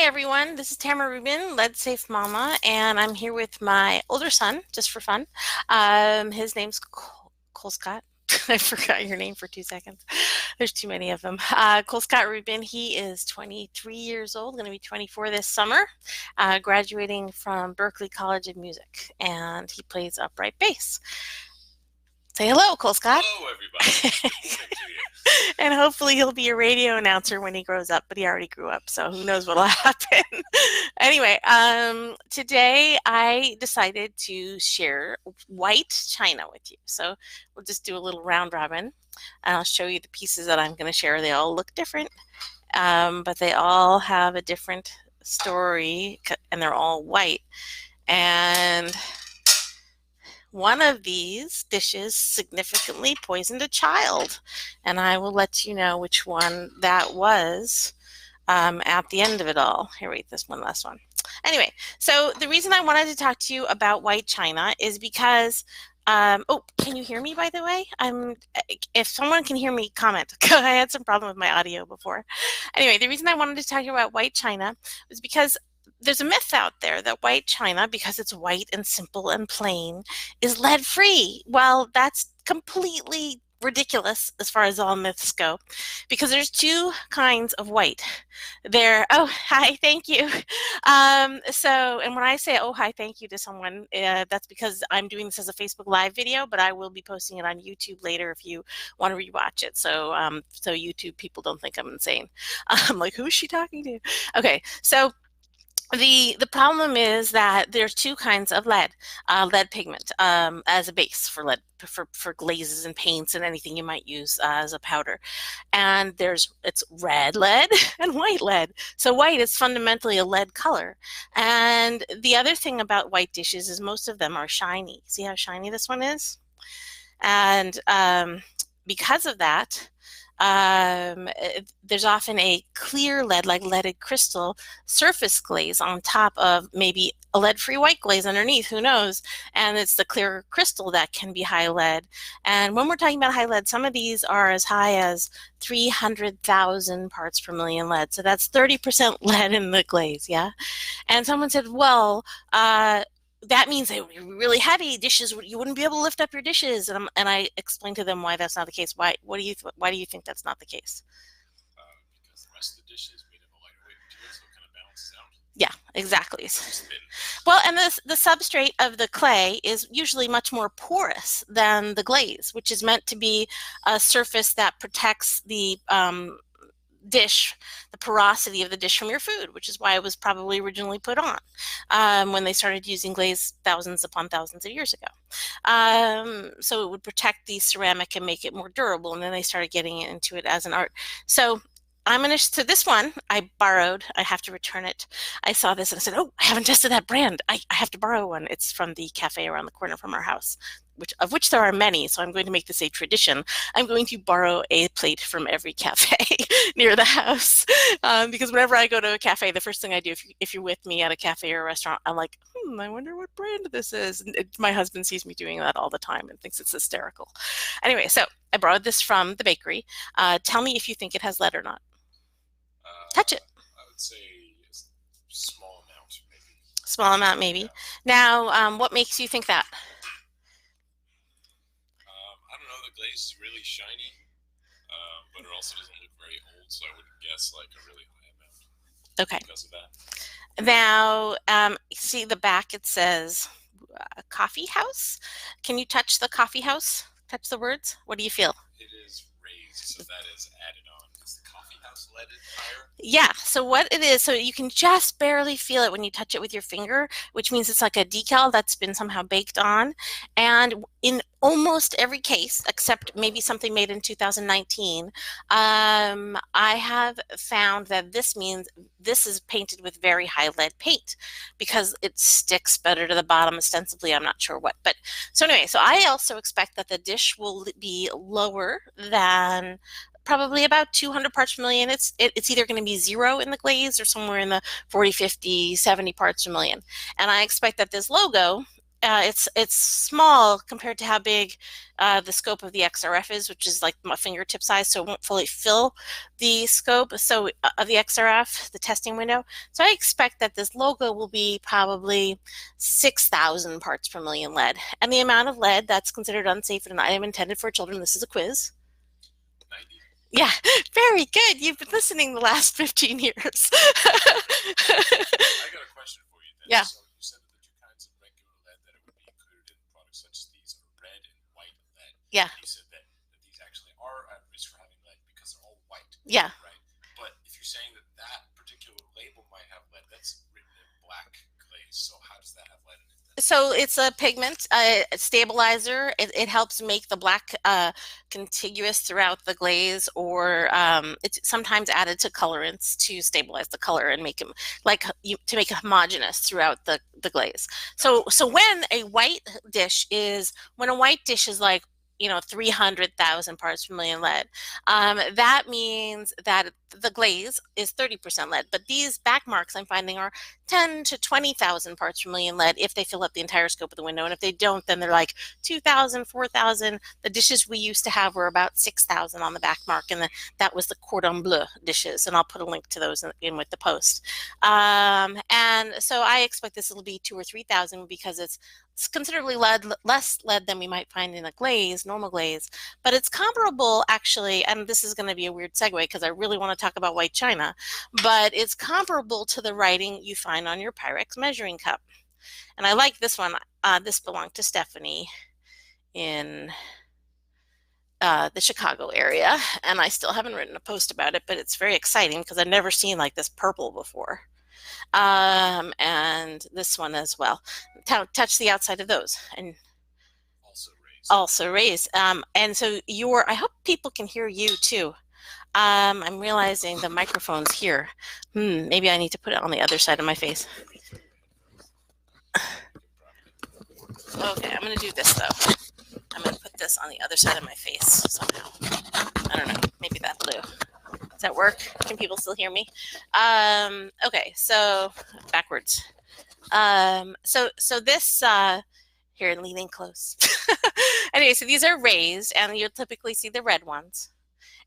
everyone, this is Tamara Rubin, Lead Safe Mama, and I'm here with my older son, just for fun. His name's Colescott. I forgot your name for 2 seconds. There's too many of them. Colescott Rubin, he is 23 years old, going to be 24 this summer, graduating from Berklee College of Music, and he plays upright bass. Say hello, Colescott. Hello, everybody. Good morning to you. And hopefully he'll be a radio announcer when he grows up, but he already grew up, so who knows what'll happen. Anyway, today I decided to share white china with you. So we'll just do a little round robin, and I'll show you the pieces that I'm going to share. They all look different, but they all have a different story, and they're all white. And one of these dishes significantly poisoned a child, and I will let you know which one that was at the end of it all. Here, wait, this one last one. Anyway, so the reason I wanted to talk to you about white china is because oh, can you hear me, by the way? If someone can hear me, comment. I had some problem with my audio before. Anyway, the reason I wanted to talk to you about white china was because there's a myth out there that white china, because it's white and simple and plain, is lead-free. Well, that's completely ridiculous as far as all myths go, because there's two kinds of white. Oh, hi, thank you. And when I say, oh, hi, thank you to someone, that's because I'm doing this as a Facebook Live video, but I will be posting it on YouTube later if you want to rewatch it. So YouTube people don't think I'm insane. I'm like, who's she talking to? Okay, so the problem is that there's two kinds of lead pigment as a base for lead, for glazes and paints and anything you might use as a powder. And it's red lead and white lead. So white is fundamentally a lead color. And the other thing about white dishes is most of them are shiny. See how shiny this one is? And because of that, there's often a clear lead, like leaded crystal, surface glaze on top of maybe a lead-free white glaze underneath, who knows? And it's the clear crystal that can be high lead. And when we're talking about high lead, some of these are as high as 300,000 parts per million lead. So that's 30% lead in the glaze, yeah? And someone said, well, that means they would be really heavy dishes. You wouldn't be able to lift up your dishes. And I explained to them why that's not the case. Why do you think that's not the case? Because the rest of the dish is made of a lighter weight material, so it kind of balances out. Yeah, exactly. Well, and the substrate of the clay is usually much more porous than the glaze, which is meant to be a surface that protects the dish, the porosity of the dish from your food, which is why it was probably originally put on when they started using glaze thousands upon thousands of years ago. So it would protect the ceramic and make it more durable, and then they started getting into it as an art. So this one I borrowed. I have to return it. I saw this and I said, oh, I haven't tested that brand. I have to borrow one. It's from the cafe around the corner from our house, of which there are many, so I'm going to make this a tradition. I'm going to borrow a plate from every cafe near the house, because whenever I go to a cafe, the first thing I do, if you're with me at a cafe or a restaurant, I'm like, I wonder what brand this is. And my husband sees me doing that all the time and thinks it's hysterical. Anyway, so I borrowed this from the bakery. Tell me if you think it has lead or not. Touch it. I would say a small amount, maybe. Small amount, maybe. Yeah. Now, what makes you think that? I don't know. The glaze is really shiny, but it also doesn't look very old, so I would guess like a really high amount. Okay. Because of that. Now, see the back, it says coffee house. Can you touch the coffee house? Touch the words? What do you feel? It is raised, so that is added on. Is the coffee house leaded higher? Yeah, so what it is, so you can just barely feel it when you touch it with your finger, which means it's like a decal that's been somehow baked on. And in almost every case, except maybe something made in 2019, I have found that this means this is painted with very high lead paint because it sticks better to the bottom, ostensibly. I'm not sure what. But so anyway, so I also expect that the dish will be lower than probably about 200 parts per million. It's either going to be 0 in the glaze or somewhere in the 40, 50, 70 parts per million. And I expect that this logo it's small compared to how big the scope of the XRF is, which is like my fingertip size, so it won't fully fill the scope of the XRF, the testing window. So I expect that this logo will be probably 6,000 parts per million lead. And the amount of lead that's considered unsafe in an item intended for children, this is a quiz. 90. Yeah, very good. You've been listening the last 15 years. I got a question for you then. Yeah. So you said that the two kinds of regular lead that it would be included in products such as these are red and white lead. Yeah. And you said that these actually are at risk for having lead because they're all white. Yeah. Right. But if you're saying that that particular label might have lead, that's written in black glaze. So how does that have lead in it? So it's a pigment stabilizer. It helps make the black contiguous throughout the glaze, or it's sometimes added to colorants to stabilize the color and make them to make it homogeneous throughout the glaze. So when a white dish is like 300,000 parts per million lead, that means that the glaze is 30% lead. But these back marks I'm finding are 10 to 20,000 parts per million lead if they fill up the entire scope of the window. And if they don't, then they're like 2,000, 4,000. The dishes we used to have were about 6,000 on the back mark, and that was the cordon bleu dishes. And I'll put a link to those in with the post. And so I expect this will be 2,000 or 3,000 because it's considerably less lead than we might find in a glaze, normal glaze, but it's comparable actually, and this is going to be a weird segue because I really want to talk about white china, but it's comparable to the writing you find on your Pyrex measuring cup. And I like this one. This belonged to Stephanie in the Chicago area, and I still haven't written a post about it, but it's very exciting because I've never seen like this purple before. And this one as well. Touch the outside of those, and also raise. And so I hope people can hear you too. I'm realizing the microphone's here. Maybe I need to put it on the other side of my face. Okay, I'm going to do this though. I'm going to put this on the other side of my face somehow. I don't know. Maybe that'll do. Does that work? Can people still hear me? Okay, so backwards. So this here, leaning close. Anyway, so these are raised, and you'll typically see the red ones.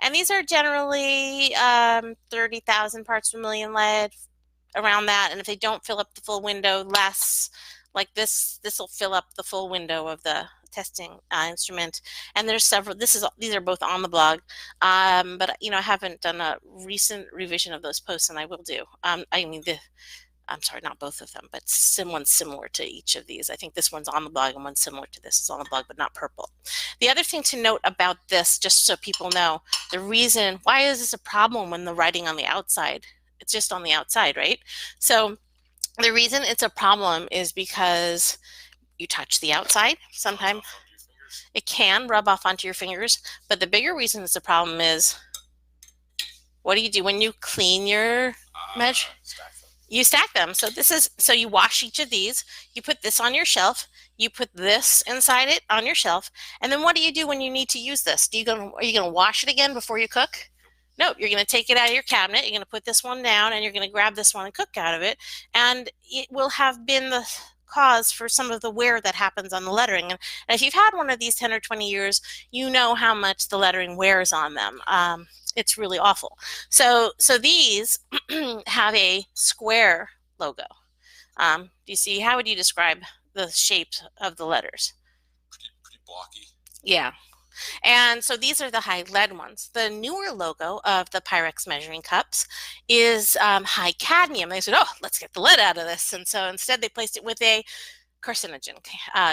And these are generally 30,000 parts per million lead, around that. And if they don't fill up the full window, less. Like this will fill up the full window of the testing instrument. And there's several. These are both on the blog, but I haven't done a recent revision of those posts, and I will do. I'm sorry, not both of them, but one's similar to each of these. I think this one's on the blog and one's similar to this is on the blog, but not purple. The other thing to note about this, just so people know, the reason why is this a problem when the writing on the outside? It's just on the outside, right? So the reason it's a problem is because you touch the outside. Sometimes it can rub off onto your fingers, but the bigger reason it's a problem is, what do you do when you clean your mesh? You stack them. So you wash each of these, you put this on your shelf, you put this inside it on your shelf, and then what do you do when you need to use this? Are you going to wash it again before you cook? No, you're going to take it out of your cabinet, you're going to put this one down, and you're going to grab this one and cook out of it, and it will have been the cause for some of the wear that happens on the lettering. And if you've had one of these 10 or 20 years, you know how much the lettering wears on them. It's really awful. So these have a square logo. Do you see? How would you describe the shape of the letters? Pretty blocky. Yeah. And so these are the high lead ones. The newer logo of the Pyrex measuring cups is high cadmium. They said, oh, let's get the lead out of this. And so instead they placed it with a carcinogen.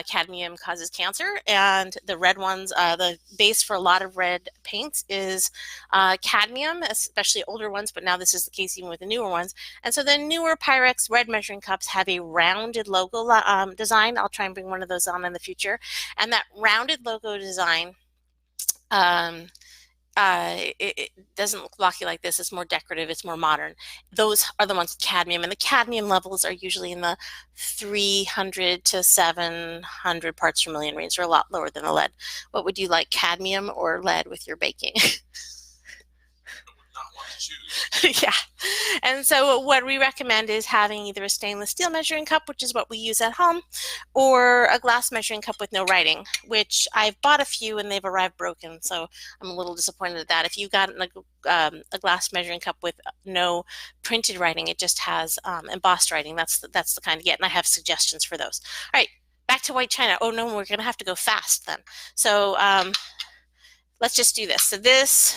Cadmium causes cancer, and the red ones, the base for a lot of red paints is cadmium, especially older ones, but now this is the case even with the newer ones. And so the newer Pyrex red measuring cups have a rounded logo design. I'll try and bring one of those on in the future. And that rounded logo design, it doesn't look blocky like this. It's more decorative. It's more modern. Those are the ones with cadmium, and the cadmium levels are usually in the 300 to 700 parts per million range. They're a lot lower than the lead. What would you like, cadmium or lead with your baking? I would not want to choose. Yeah. And so what we recommend is having either a stainless steel measuring cup, which is what we use at home, or a glass measuring cup with no writing, which I've bought a few and they've arrived broken. So I'm a little disappointed at that. If you got a glass measuring cup with no printed writing, it just has embossed writing. That's the kind to get. And I have suggestions for those. All right. Back to white china. Oh no, we're going to have to go fast then. So let's just do this. So this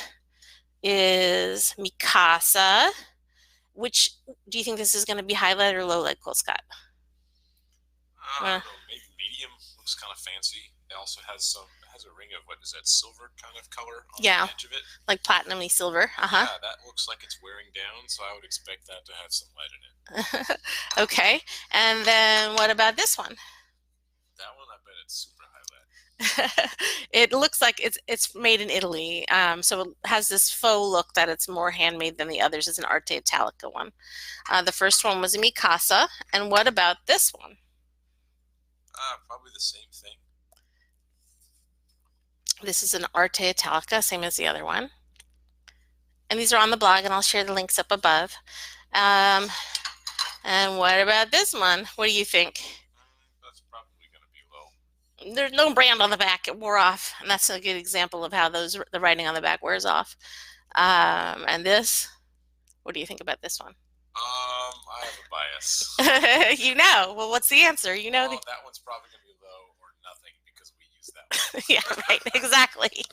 is Mikasa. Which do you think this is going to be, high lead or low lead, Colescott? I don't know, maybe medium. Looks kind of fancy. It also has a ring of, what is that, silver kind of color on the edge of it? Like platinum-y silver. Yeah, that looks like it's wearing down, so I would expect that to have some lead in it. Okay, and then what about this one? That one, I bet it's super high lead. It looks like it's made in Italy, so it has this faux look that it's more handmade than the others. It's an Arte Italica one. The first one was a Mikasa, and what about this one? Probably the same thing. This is an Arte Italica, same as the other one. And these are on the blog, and I'll share the links up above. And what about this one? What do you think? That's probably going to be low. There's no brand on the back. It wore off, and that's a good example of how the writing on the back wears off. And this, what do you think about this one? I have a bias. You know. Well, what's the answer? You know. Well, that one's probably going to be low or nothing because we use that one. Yeah, right. Exactly.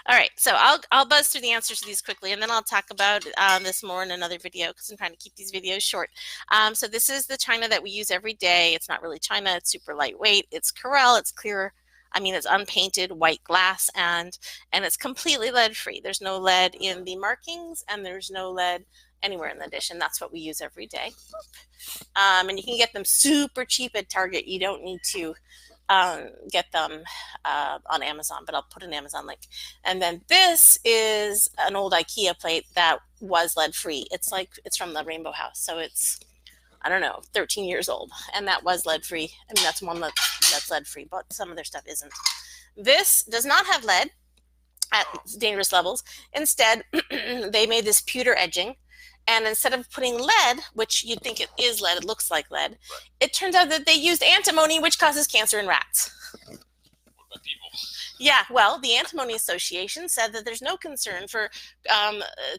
All right. So I'll buzz through the answers to these quickly, and then I'll talk about this more in another video because I'm trying to keep these videos short. So this is the china that we use every day. It's not really china. It's super lightweight. It's Corelle. It's clear. I mean, it's unpainted white glass, and it's completely lead-free. There's no lead in the markings, and there's no lead anywhere in the dish, and that's what we use every day. And you can get them super cheap at Target. You don't need to get them on Amazon, but I'll put an Amazon link. And then this is an old IKEA plate that was lead-free. It's from the Rainbow House, so it's, I don't know, 13 years old, and that was lead-free. I mean, that's one that's lead-free, but some of their stuff isn't. This does not have lead at dangerous levels. Instead, they made this pewter edging. And instead of putting lead, which you'd think it is lead, it looks like lead, it turns out that they used antimony, which causes cancer in rats. What about people? Yeah, well, the Antimony Association said that there's no concern for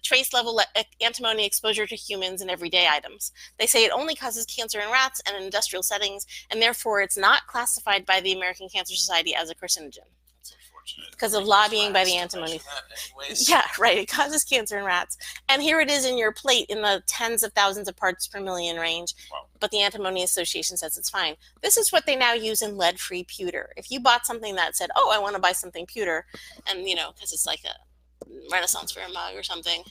trace level antimony exposure to humans and everyday items. They say it only causes cancer in rats and in industrial settings, and therefore it's not classified by the American Cancer Society as a carcinogen. Because of lobbying by the antimony. Yeah, right. It causes cancer in rats. And here it is in your plate in the tens of thousands of parts per million range. Wow. But the Antimony Association says it's fine. This is what they now use in lead-free pewter. If you bought something that said, oh, I want to buy something pewter, and, you know, because it's like a Renaissance fair mug or something,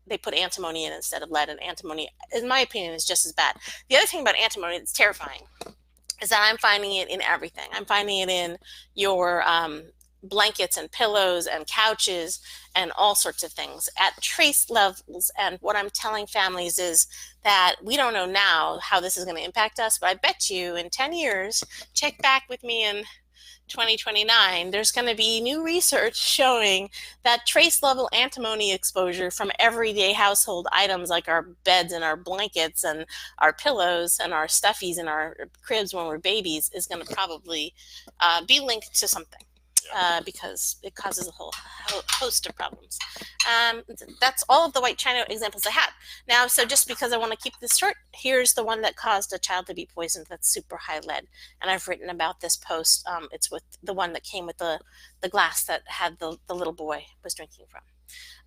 they put antimony in instead of lead. And antimony, in my opinion, is just as bad. The other thing about antimony that's terrifying is that I'm finding it in everything. I'm finding it in your blankets and pillows and couches and all sorts of things at trace levels. And what I'm telling families is that we don't know now how this is going to impact us, but I bet you in 10 years, check back with me in 2029, there's going to be new research showing that trace level antimony exposure from everyday household items like our beds and our blankets and our pillows and our stuffies in our cribs when we're babies is going to probably be linked to something. Because it causes a whole host of problems. That's all of the white china examples I had. Now, so just because I want to keep this short, here's the one that caused a child to be poisoned that's super high lead. And I've written about this post. It's with the one that came with the glass that had the little boy was drinking from.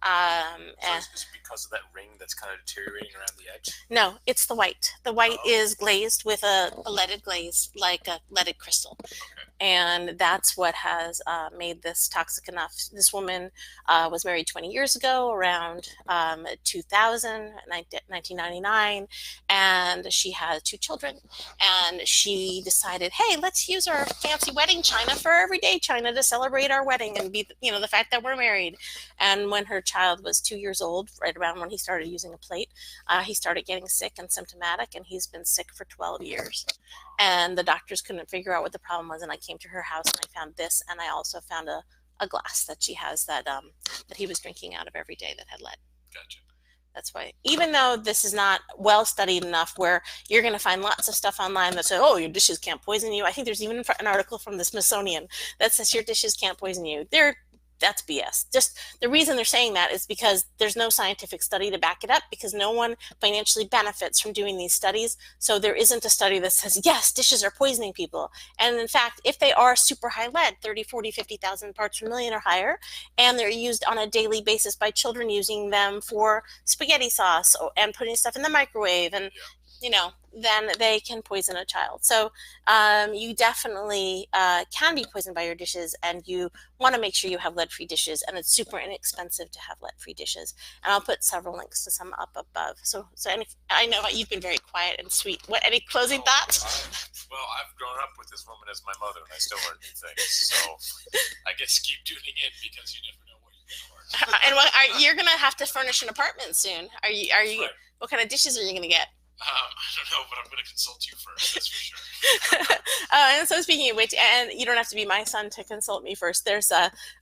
So it's because of that ring that's kind of deteriorating around the edge? No, it's the white. The white is glazed with a leaded glaze, like a leaded crystal. Okay. And that's what has made this toxic enough. This woman was married 20 years ago, around 1999, and she had 2 children. And she decided, hey, let's use our fancy wedding china for everyday china to celebrate our wedding and be, you know, the fact that we're married. And when her child was 2 years old, right around when he started using a plate, he started getting sick and symptomatic, and he's been sick for 12 years. And the doctors couldn't figure out what the problem was, and I came to her house and I found this, and I also found a a glass that she has that he was drinking out of every day that had lead. Gotcha. That's why, even though this is not well studied enough where you're going to find lots of stuff online that says, oh, your dishes can't poison you. I think there's even an article from the Smithsonian that says your dishes can't poison you. That's BS. Just the reason they're saying that is because there's no scientific study to back it up, because no one financially benefits from doing these studies. So there isn't a study that says, yes, dishes are poisoning people. And in fact, if they are super high lead, 30, 40, 50,000 parts per million or higher, and they're used on a daily basis by children using them for spaghetti sauce and putting stuff in the microwave and, then they can poison a child. So you definitely can be poisoned by your dishes, and you want to make sure you have lead-free dishes, and it's super inexpensive to have lead-free dishes. And I'll put several links to some up above. So I know you've been very quiet and sweet. Any closing thoughts? Well, I've grown up with this woman as my mother, and I still learn new things. So I guess keep tuning in, because you never know what you're going to learn. And you're going to have to furnish an apartment soon. Are you? Right. What kind of dishes are you going to get? I don't know, but I'm going to consult you first, that's for sure. And so speaking of which, and you don't have to be my son to consult me first, there's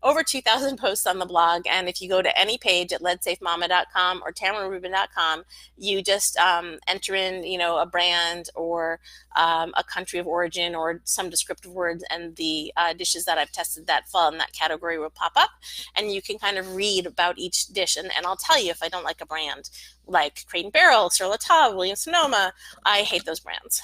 over 2,000 posts on the blog, and if you go to any page at leadsafemama.com or tamararubin.com, you just enter in, a brand or a country of origin or some descriptive words, and the dishes that I've tested that fall in that category will pop up, and you can kind of read about each dish, and I'll tell you if I don't like a brand. Like Crate & Barrel, Sur La Table, Williams-Sonoma, I hate those brands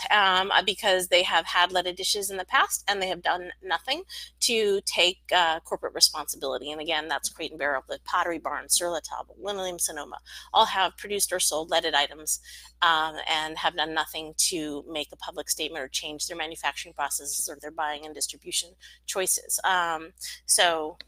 because they have had leaded dishes in the past, and they have done nothing to take corporate responsibility. And again, that's Crate & Barrel, the Pottery Barn, Sur La Table, Williams-Sonoma, all have produced or sold leaded items and have done nothing to make a public statement or change their manufacturing processes or their buying and distribution choices. So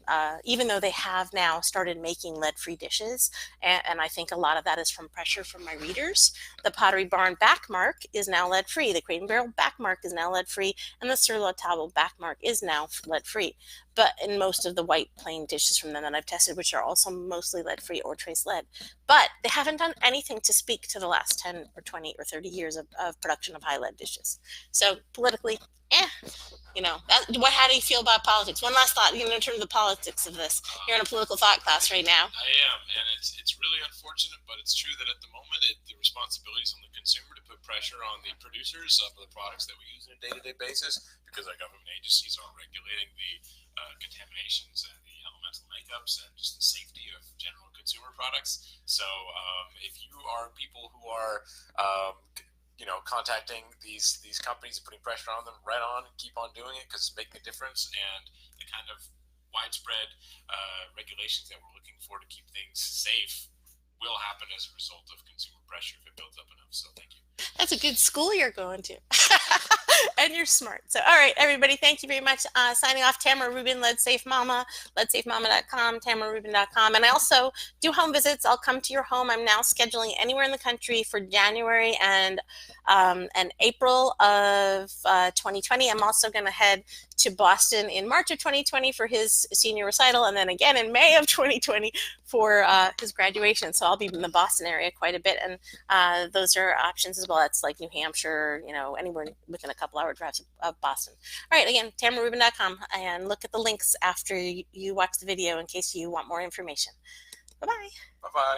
even though they have now started making lead-free dishes, and I think a lot of that is from pressure from my readers, the Pottery Barn back mark is now lead-free, the Crate & Barrel back mark is now lead-free, and the Sur La Table back mark is now lead-free. But in most of the white plain dishes from them that I've tested, which are also mostly lead-free or trace lead, but they haven't done anything to speak to the last 10 or 20 or 30 years of production of high lead dishes. So politically, how do you feel about politics? One last thought, in terms of the politics of this. You're in a political thought class right now. I am, and it's really unfortunate, but it's true that at the moment the responsibility is on the consumer to put pressure on the producers of the products that we use on a day-to-day basis, because our government agencies are regulating the contaminations and the elemental makeups and just the safety of general consumer products. So if you are people who are contacting these companies and putting pressure on them, right on, keep on doing it, because it's making a difference, and the kind of widespread regulations that we're looking for to keep things safe will happen as a result of consumer pressure if it builds up enough. So thank you. That's a good school you're going to. And you're smart. So, all right, everybody, thank you very much. Signing off, Tamara Rubin, Lead Safe Mama, leadsafemama.com, tamararubin.com. And I also do home visits. I'll come to your home. I'm now scheduling anywhere in the country for January and April of 2020. I'm also going to head to Boston in March of 2020 for his senior recital, and then again in May of 2020 for his graduation. So I'll be in the Boston area quite a bit, and those are options as well. That's like New Hampshire, anywhere within a couple hour drives of Boston. All right, again, tamararubin.com, and look at the links after you watch the video in case you want more information. Bye-bye. Bye-bye.